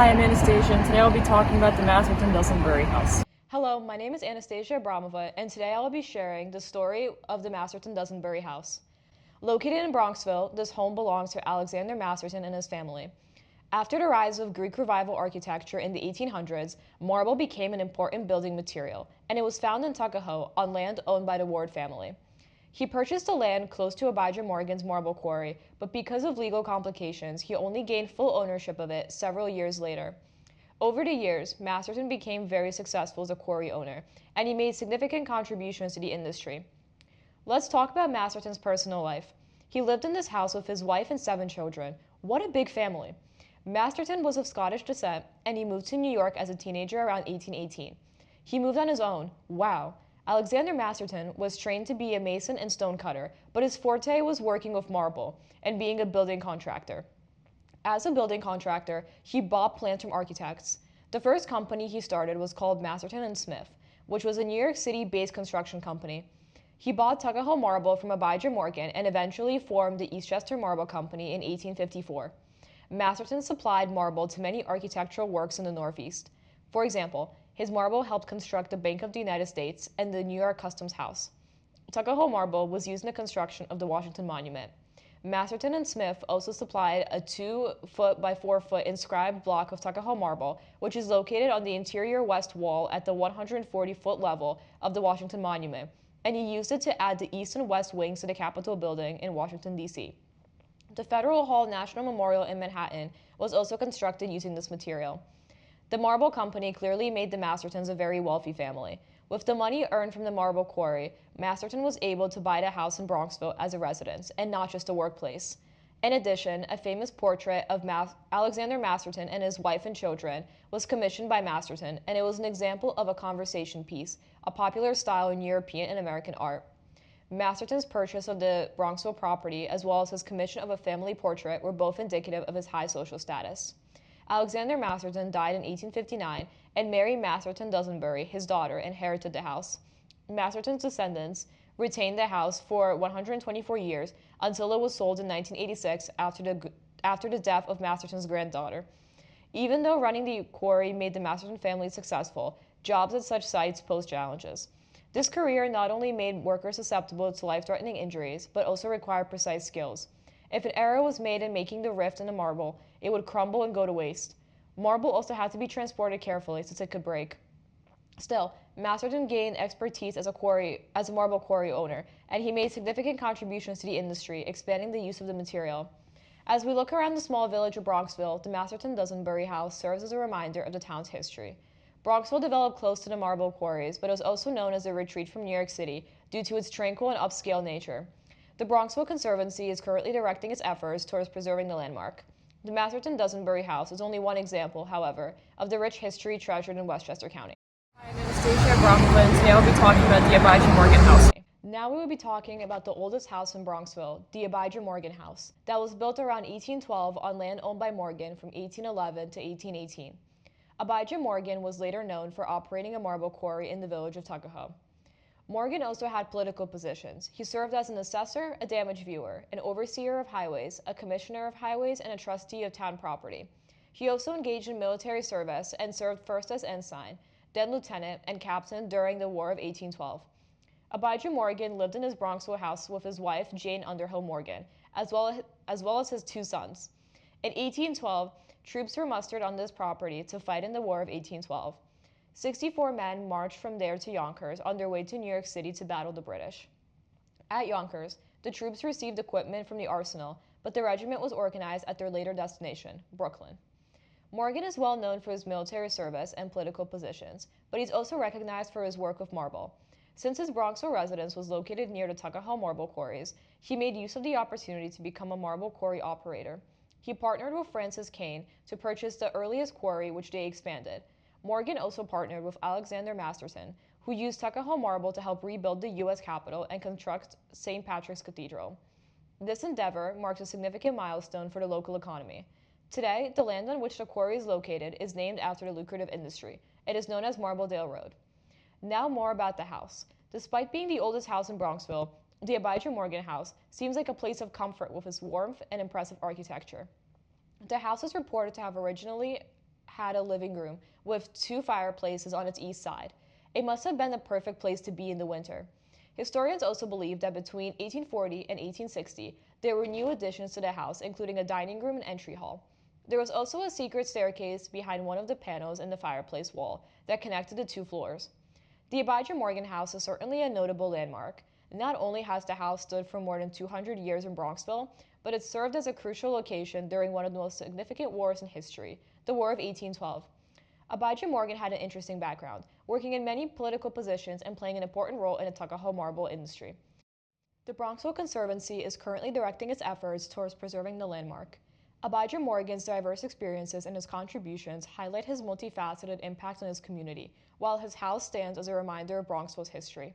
Hi, I'm Anastasia, and today I'll be talking about the Masterton Dusenberry House. Hello, my name is Anastasia Abramova, and today I will be sharing the story of the Masterton Dusenberry House. Located in Bronxville, this home belongs to Alexander Masterton and his family. After the rise of Greek Revival architecture in the 1800s, marble became an important building material, and it was found in Tuckahoe on land owned by the Ward family. He purchased the land close to Abijah Morgan's marble quarry, but because of legal complications, he only gained full ownership of it several years later. Over the years, Masterton became very successful as a quarry owner, and he made significant contributions to the industry. Let's talk about Masterton's personal life. He lived in this house with his wife and 7 children. What a big family! Masterton was of Scottish descent, and he moved to New York as a teenager around 1818. He moved on his own. Wow! Alexander Masterton was trained to be a mason and stonecutter, but his forte was working with marble and being a building contractor. As a building contractor, he bought plans from architects. The first company he started was called Masterton and Smith, which was a New York City-based construction company. He bought Tuckahoe Marble from Abijah Morgan and eventually formed the Eastchester Marble Company in 1854. Masterton supplied marble to many architectural works in the Northeast. For example, his marble helped construct the Bank of the United States and the New York Customs House. Tuckahoe marble was used in the construction of the Washington Monument. Masterton and Smith also supplied a 2-foot by 4-foot inscribed block of Tuckahoe marble, which is located on the interior west wall at the 140-foot level of the Washington Monument, and he used it to add the east and west wings to the Capitol building in Washington, D.C. The Federal Hall National Memorial in Manhattan was also constructed using this material. The marble company clearly made the Mastertons a very wealthy family. With the money earned from the marble quarry, Masterton was able to buy a house in Bronxville as a residence, and not just a workplace. In addition, a famous portrait of Alexander Masterton and his wife and children was commissioned by Masterton, and it was an example of a conversation piece, a popular style in European and American art. Masterton's purchase of the Bronxville property, as well as his commission of a family portrait, were both indicative of his high social status. Alexander Masterton died in 1859, and Mary Masterton Dusenberry, his daughter, inherited the house. Masterton's descendants retained the house for 124 years until it was sold in 1986 after the death of Masterton's granddaughter. Even though running the quarry made the Masterton family successful, jobs at such sites posed challenges. This career not only made workers susceptible to life-threatening injuries, but also required precise skills. If an error was made in making the rift in the marble, it would crumble and go to waste. Marble also had to be transported carefully since it could break. Still, Masterton gained expertise as a marble quarry owner, and he made significant contributions to the industry, expanding the use of the material. As we look around the small village of Bronxville, the Masterton Dusenberry House serves as a reminder of the town's history. Bronxville developed close to the marble quarries, but it was also known as a retreat from New York City due to its tranquil and upscale nature. The Bronxville Conservancy is currently directing its efforts towards preserving the landmark. The Masterton Dusenberry House is only one example, however, of the rich history treasured in Westchester County. Hi, I'm Anastasia Abramova, and today I'll be talking about the Abijah Morgan House. Now we will be talking about the oldest house in Bronxville, the Abijah Morgan House, that was built around 1812 on land owned by Morgan from 1811 to 1818. Abijah Morgan was later known for operating a marble quarry in the village of Tuckahoe. Morgan also had political positions. He served as an assessor, a damage viewer, an overseer of highways, a commissioner of highways, and a trustee of town property. He also engaged in military service and served first as ensign, then lieutenant and captain during the War of 1812. Abijah Morgan lived in his Bronxville house with his wife, Jane Underhill Morgan, as well as his 2 sons. In 1812, troops were mustered on this property to fight in the War of 1812. 64 men marched from there to Yonkers on their way to New York City to battle the British. At Yonkers, the troops received equipment from the arsenal, but the regiment was organized at their later destination, Brooklyn. Morgan is well known for his military service and political positions, but he's also recognized for his work with marble. Since his Bronxville residence was located near the Tuckahoe marble quarries, he made use of the opportunity to become a marble quarry operator. He partnered with Francis Kane to purchase the earliest quarry, which they expanded. Morgan also partnered with Alexander Masterton, who used Tuckahoe marble to help rebuild the U.S. Capitol and construct St. Patrick's Cathedral. This endeavor marks a significant milestone for the local economy. Today, the land on which the quarry is located is named after the lucrative industry. It is known as Marbledale Road. Now more about the house. Despite being the oldest house in Bronxville, the Abijah Morgan House seems like a place of comfort with its warmth and impressive architecture. The house is reported to have originally had a living room with two fireplaces on its east side. It must have been the perfect place to be in the winter. Historians also believe that between 1840 and 1860, there were new additions to the house, including a dining room and entry hall. There was also a secret staircase behind one of the panels in the fireplace wall that connected the two floors. The Abijah Morgan House is certainly a notable landmark. Not only has the house stood for more than 200 years in Bronxville, but it served as a crucial location during one of the most significant wars in history, the War of 1812. Abijah Morgan had an interesting background, working in many political positions and playing an important role in the Tuckahoe marble industry. The Bronxville Conservancy is currently directing its efforts towards preserving the landmark. Abijah Morgan's diverse experiences and his contributions highlight his multifaceted impact on his community, while his house stands as a reminder of Bronxville's history.